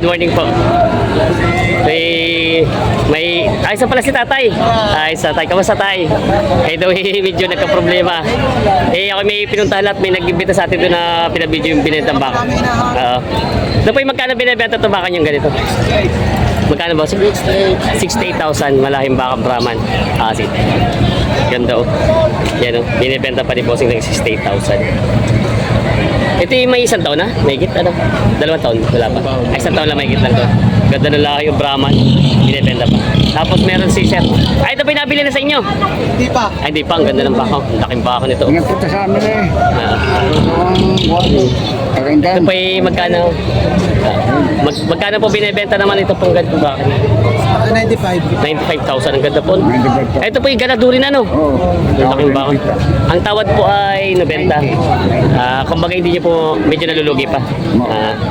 Good morning po. Ayos pala si tatay. Ayos tatay. Kamusta tay? Daw medyo nagka-problema. Ako may pinuntahan at may nag-imbita sa atin doon na pinabidyo yung binentang baka. Doon po yung magkano binibenta itong baka niyong ganito? Magkano ba? 68,000. Malahing bakang Brahman. Sige. Ganda Yan binibenta pa ni Bossing ng 68,000. Ito yung may isang taon na? Mahigit ano? 2 taon? Wala pa. Isang taon lang mahigit lang to. Ganda ng laki yung Brahman. Binibenta pa. Tapos meron si Sir. Ito pa yung nabili na sa inyo? Hindi pa. Hindi pa. Ang ganda ng baka. Ang laking baka nito. Nagpunta sa amin Ito pa yung magkano? Magkano po binibenta naman ito pang ganda baka? 95. 95,000. Ang ganda po. Ito po yung ganadurin ano? Ang laking baka. Ang tawad po ay 90. Kumbaga hindi niyo po medyo nalulugi pa.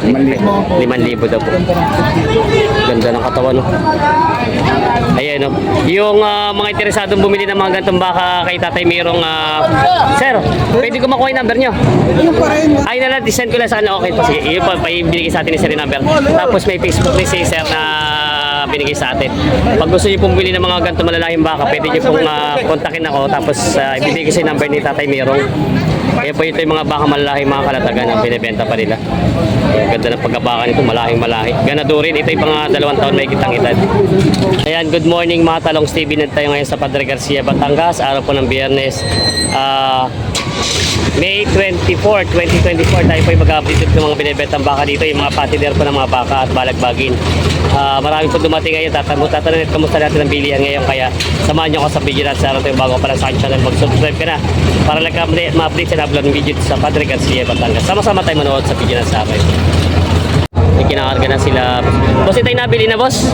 5,000 daw po. Ganda ng katawan Ayan Yung mga interesadong bumili ng mga gantong baka kay Tatay Mirong Sir, pwede ko makuha yung number nyo? Ay na lang, send ko lang sa kanila. Okay po, sige. Yun po, binigay sa atin ni Sir yung number. Tapos may Facebook ni si Sir na binigay sa atin. Pag gusto niyo pong bili ng mga ganito malalahing baka, pwede niyo pong kontakin ako. Tapos ibibigay ko sa number ni Tatay Mirong. Kaya po ito yung mga baka malalahing mga kalatagan na binibenta pa nila. Ganda ng pagkabaka nito, malahing-malahi. Ganadurin, ito yung mga 2 taon may kitang edad. Ayan, good morning mga talong Stevie. Tayo ngayon sa Padre Garcia, Batangas. Araw po ng Biyernes. May 24, 2024 tayo po yung mag-update ng mga binibentang baka dito, yung mga patiner po ng mga baka at balagbagin. Marami po dumating ngayon, tatanong at kamusta natin ang bilihan ngayon, kaya samahan nyo ako sa video natin sa araw tayo bago pa lang sa aking channel, mag-subscribe ka na para lang ma-update sa na-upload ng video sa Padre Garcia, Batangas. Sama-sama tayo manood sa video natin sa akin. Kinakarga na sila. Boss, ito yung nabili na, boss?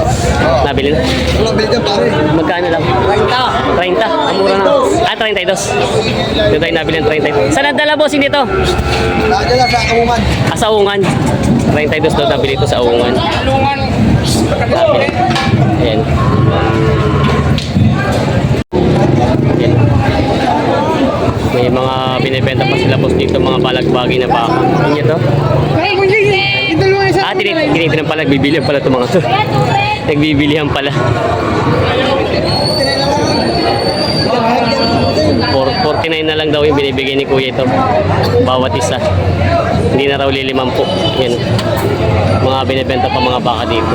Nabili na? Magkano lang? 30. 30. Ang mura na. 32. Ito tayo nabili ng 32. Saan ang dala, boss? Hindi ito? Nadala sa Aungan. Sa Aungan. 32 daw nabili ito sa Aungan. Nabili. Ayan. Ayan. May mga binibenta pa sila, boss, dito. Mga balagbagi na baka. Ano ito? Tinitin pala, nagbibilihan pala itong mga to. Nagbibilihan pala. 49 na lang daw yung binibigay ni Kuya ito. Bawat isa. Hindi na raw liliman po. Yan. Mga binibenta pa mga baka dito.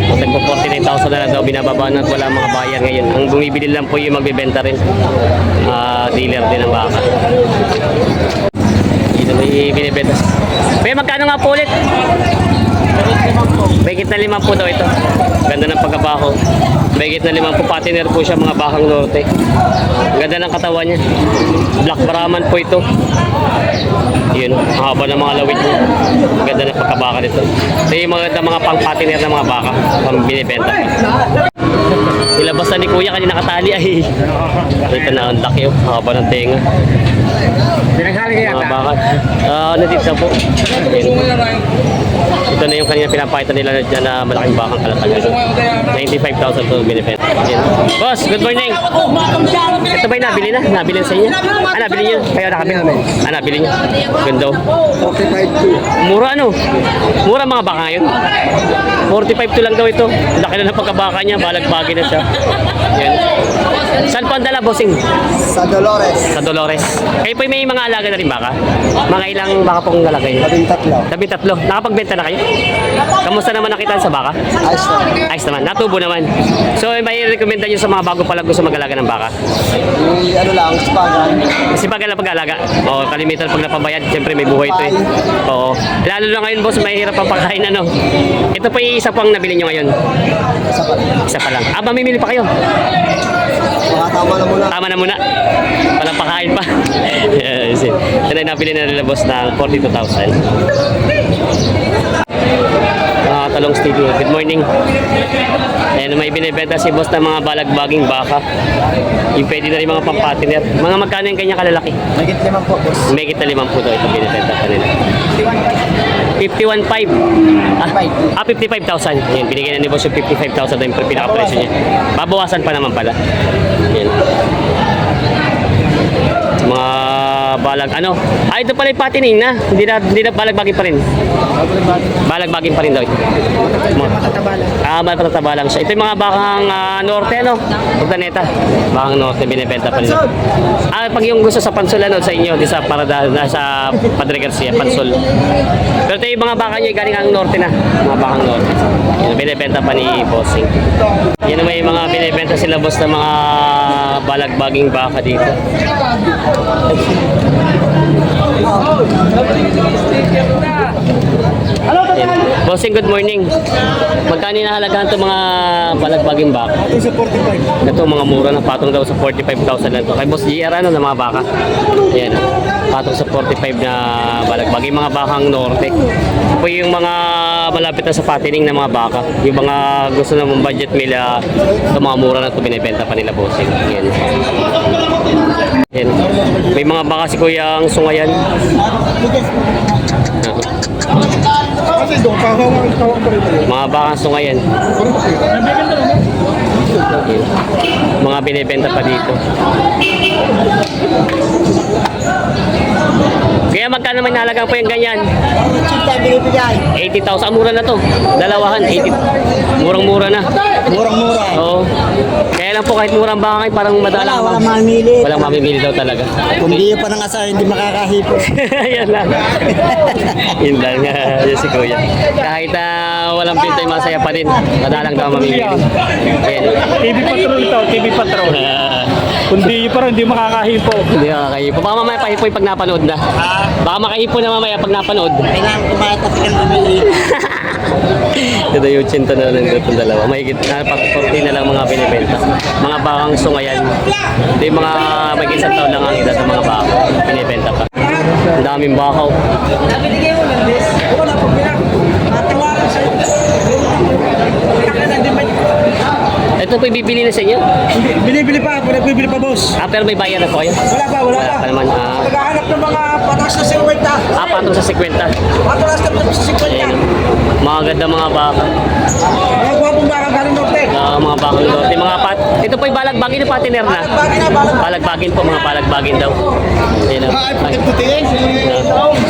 Tagpo 49,000 na lang daw binababa na at wala mga bayar ngayon. Ang bumibili lang po yung magbibenta rin. Dealer din ng baka. Dito may binibenta. May magkano nga po ulit? Mahigit na 5 po daw ito. Ganda ng pagkabaho. Mahigit na 5 po. Patiner po siya, mga bakang norte. Ganda ng katawan niya. Black Brahman po ito. Yun, haba ng mga lawit niya. Ganda ng pagkabaka nito. Ito yung mga pang-patiner na mga baka. Pang binibenta. Ilabas na ni Kuya kanina nakatali ay. Ito na ang laki haba ng tenga. Mga baka. Natipsa po. Ito na yung kanina pinapakita nila dyan na malaking bakang kalatagan. 95,000 to binibenta. Boss, good morning. Ito ba yung nabili na? Nabili sa inyo? Nabili nyo? Kaya nakabili? Nabili nyo? Ganda. 45 Mura ano? Mura mga baka ngayon. 45 to lang daw ito. Laki na ng pagkabaka niya. Balagbagi na siya. Yan. Saan po ang dala, bossing? Sa Dolores. Sa Dolores. Kayo po may mga alaga na rin baka? Mga ilang baka pong lalagay? 13. 13. Nakapagbenta na kayo? Kamusta naman nakita sa baka? Ayos na. Ayos naman. Natubo naman. So, may recommenda nyo sa mga bago pa lang gusto mag-alaga ng baka? Ano lang, sipagan. Sipagan lang pag-alaga. O, kalimitan pag napabayad. Siyempre, may buhay ito eh. Oo. Lalo na ngayon, boss, mahirap ang pagkain ano. Ito po yung isa pang nabili nyo ngayon. Isa pa lang. Mamimili pa kayo? Tama na muna. Tama na muna. Walang pakain pa. Ito na nabili na nila, boss, ng 42,000. Talong Stevie, good morning. Ayan, may binibenta si boss ng mga balagbaging baka. Yung pwede na rin mga pampatiner. Mga magkano yung kanya kalalaki? Magit 5 po, boss. Megit na 5 po daw ito binibenta pa nila. 51,500. 55,000. Yan, binigyan na ni boss yung 55,000 na yung pinaka-presyo niya. Babawasan pa naman pala. Yan. Mga balag. Ano? Ito pala yung patining na. Hindi na balagbagin pa rin. Balagbagin pa rin daw. Matataba lang siya. Ito yung mga bakang norte, no? Pagdaneta. Bakang norte, binibenta pa nila. Pag yung gusto sa Pansol, ano, sa inyo, di sa Parada, sa Padre Garcia, Pansol. Pero ito yung mga baka nyo, galing ang norte na. Mga bakang norte. Yan, binibenta pa ni Bossing. Yan may mga binibenta sila, boss, na mga balagbaging baka dito. Yan. Bossing, good morning. Magkano nahalagahan itong mga balagbaging baka? Ito sa 45. Ito mga mura na, patong daw sa 45,000 na ito. Kay Boss GR, ano, na mga baka. Ayan, patong sa 45 na balagbaging mga bakang norte. Ito yung mga malapit na sa patining na mga baka. Yung mga gusto na mong budget nila, ito mga mura na ito binibenta pa nila, Bossing. Ayan. Ayan. May mga baka si Kuya ang sungayan. Mga bakang sungayan. Ayan. Mga binibenta pa dito. Kaya magkano may nalagang po yung ganyan? Chita, binibigay. 80,000. Ang mura na to. Dalawahan, 80. Murang-mura na. Murang-mura. Oo. Kaya lang po kahit murang baka parang madala. Walang mamili. Walang mamimili daw talaga. Kung di pa ng asawa, hindi makakahipo. Yan lang. Yun lang. Yan si Kuya. Kahit walang pinto, masaya pa din. Madalang daw mamimili. Ayan. TV Patrol ito, TV Patrol. Kung di parang hindi makakahipo. Hindi makakahipo. Baka mamaya pahipoy pag napanood na. Baka makahipo na mamaya pag napanood. Kailangan kumatas kang bumili. Ito yung chinto na lang itong dalawa. Mahigit na 40 na lang mga binibenta. Mga bakang sungayan. Ito yung mga may isang taon lang ang edad ng mga baka. Binibenta pa. Ang daming bakaw. Nabinigay mo lang, Des. Ako na po, pinag-matawaran sa'yo. Ito po ibibili na sa inyo? Binibili pa ako, nagbibili pa boss. Pero may bayar na po kayo? Wala pa. Pa naman. Naghahanap ng mga patas na 50. Patong sa 50. Patas na sa 50. Ayan. Mga ganda mga baka. Mga gwapong baka galing norte. Mga bakang lote. Ito po yung balagbagin na patiner na. Bagay na, Balagbagin po, mga balagbagin daw. Ayan o.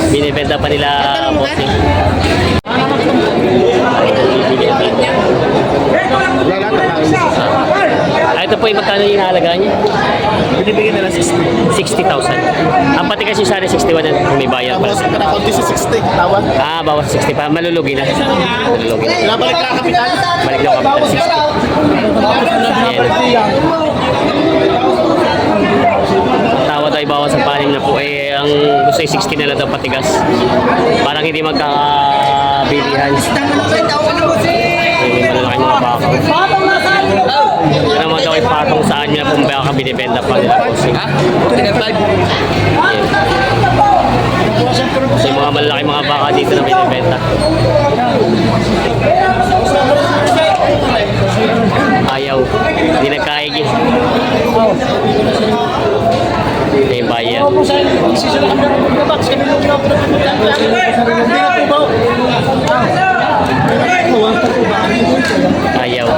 Binibenta pa nila bossing. Ito po yung magkano yung halaga niya? Binibigyan nila 60,000. Ang pati kasi sa 61 na may bayar pa. Konti sa 60, tawad. Bawas 60 pa. Malulugi na. Malulugi na. Nabalik ka kapitan. Balik daw kapital 60. Ayan. Tawad ay bawas sa panim na po. Ang gusto ay 60 na lang daw patigas. Parang hindi magkakabilihan. May malalaki mga baka. Ito naman daw ay patong saan nyo na kung baka binibenta pa nila. Kasi mga malalaki mga baka dito na binibenta. Ayaw. Hindi nagkaigi. Ito yung bayan. Ayaw.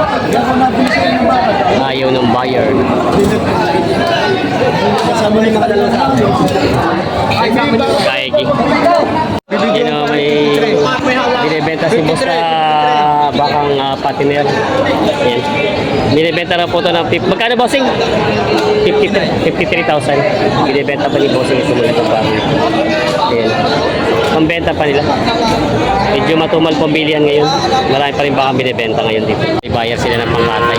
Ayaw ng buyer. Kaigi. Yun o, may binibenta si boss na bakang patiner. Ayan. Binibenta na po ito ng magkano bossing? 53,000. Binibenta pa ni bossing ito mula itong bakang. Ayan. Pambenta pa nila. Medyo matumal pambilihan ngayon. Marami pa rin baka binibenta ngayon dito. May bayar sila ng pangkatay.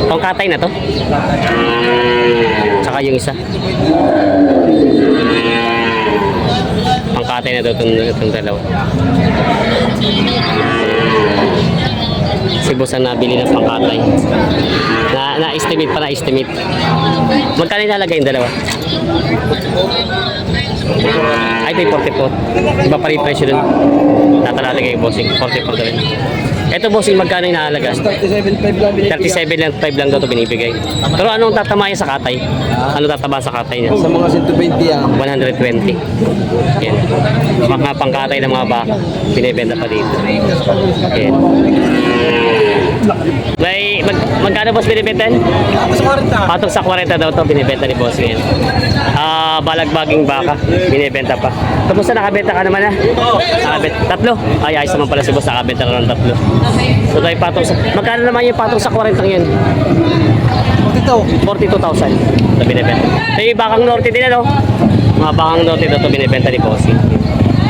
Pangkatay na to. Tsaka yung isa. Pangkatay na to itong dalawa. Si boss ang nabili ng pangkatay. Na-estimate pa na-estimate. Magkano nalagay yung dalawa? Ay, ito yung 44. Iba pa rin yung presyo dun. Natalagay yung bossing. 44 na rin. Ito bossing, magkano yung nahalaga? 37.5 lang binibigyan. 37.5 lang daw ito binibigay. Pero anong tatama niya sa katay? Ano tataba sa katay niya? Sa mga 120 yan. 120. Yan. Mga pangkatay ng mga baka. Binibenta pa dito. Yan. Magkano boss binibenta? Tapos 40. Patong sa 40 daw to binibenta ni boss ngayon. Balagbaging baka, binibenta pa. Tapos na nakabenta ka naman na? Tatlo? Ay, ayos naman pala si boss, nakabenta na ng tatlo. So tayo patong sa... Magkano naman yung patong sa 40 yun? 42,000 na binibenta. So yung bakang norte din ano? Mga bakang norte daw to binibenta ni boss.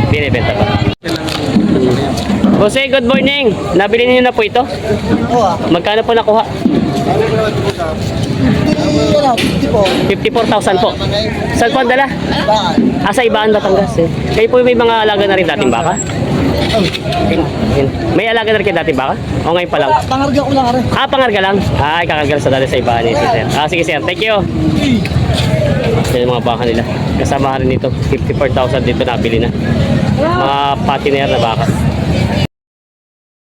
Binibenta pa. Jose, good morning. Nabili niyo na po ito? Oo ah. Magkano po nakuha? Ano, 54,000 po. Saan po ang dala? Bakit? Sa Ibaan, Batangas. Eh. Kayo po may mga alaga na rin dating baka? May alaga na rin kayo dating baka? O ngayon pa lang? Pangarga ko lang rin. Pangarga lang? Ay, kakarga sa dali sa Ibaan eh, si sir. Sige sir, thank you. Yan yung mga baka nila. Kasama rin dito, 54,000 dito nabili na. Mga patiner na baka.